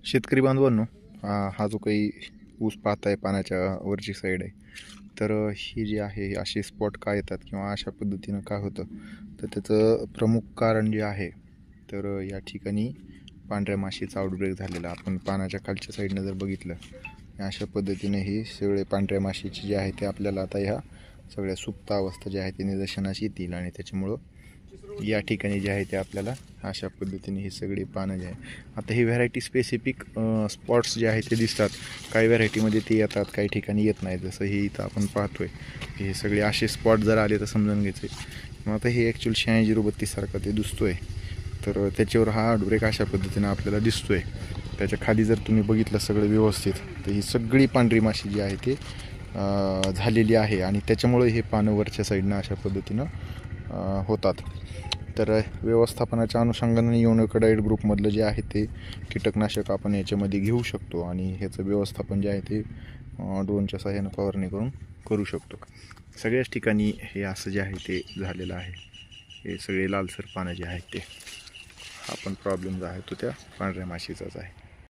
शेतकरी बांधवांनो, हा जो काही ऊस पाहताय पाण्याच्या वरची साईड आहे, तर ही जी आहे असे स्पॉट का येतात किंवा अशा पद्धतीनं का होतं, तर त्याचं प्रमुख कारण जे आहे, तर या ठिकाणी पांढऱ्या माशीचा आउटब्रेक झालेला. आपण पाण्याच्या खालच्या साईडनं जर बघितलं, अशा पद्धतीने ही सगळे पांढऱ्या माशीचे जे आहे ते आपल्याला आता ह्या सगळ्या सुप्त अवस्था ज्या आहे ते निदर्शनास येतील आणि त्याच्यामुळं या ठिकाणी जे आहे ते आपल्याला अशा पद्धतीने ही सगळी पानं जे आहे, आता ही व्हरायटी स्पेसिफिक स्पॉट्स जे आहे ते दिसतात. काही व्हरायटीमध्ये ते येतात, काही ठिकाणी येत नाही. जसं हे इथं आपण पाहतोय हे सगळे असे स्पॉट जर आले तर समजून घ्यायचे. मग आता हे ॲक्च्युअल 8632 सारखं ते दिसतोय, तर त्याच्यावर हा आउटब्रेक अशा पद्धतीनं आपल्याला दिसतोय. त्याच्या खाली जर तुम्ही बघितलं सगळं व्यवस्थित, तर ही सगळी पांढरी माशी जी आहे ते झालेली आहे आणि त्याच्यामुळे हे पानं वरच्या साईडनं अशा पद्धतीनं होतात. तर व्यवस्थापनाच्या अनुषंगाने युनिकोडाईट ग्रुपमधलं जे आहे ते कीटकनाशक आपण याच्यामध्ये घेऊ शकतो आणि ह्याचं व्यवस्थापन जे आहे ते ड्रोनच्या सहाय्यानं फवारणी करू शकतो. सगळ्याच ठिकाणी हे असं जे आहे ते झालेलं आहे. हे सगळे लालसर पानं जे आहेत ते, हा पण प्रॉब्लेम जो आहे तो त्या पांढऱ्या माशीचाच आहे.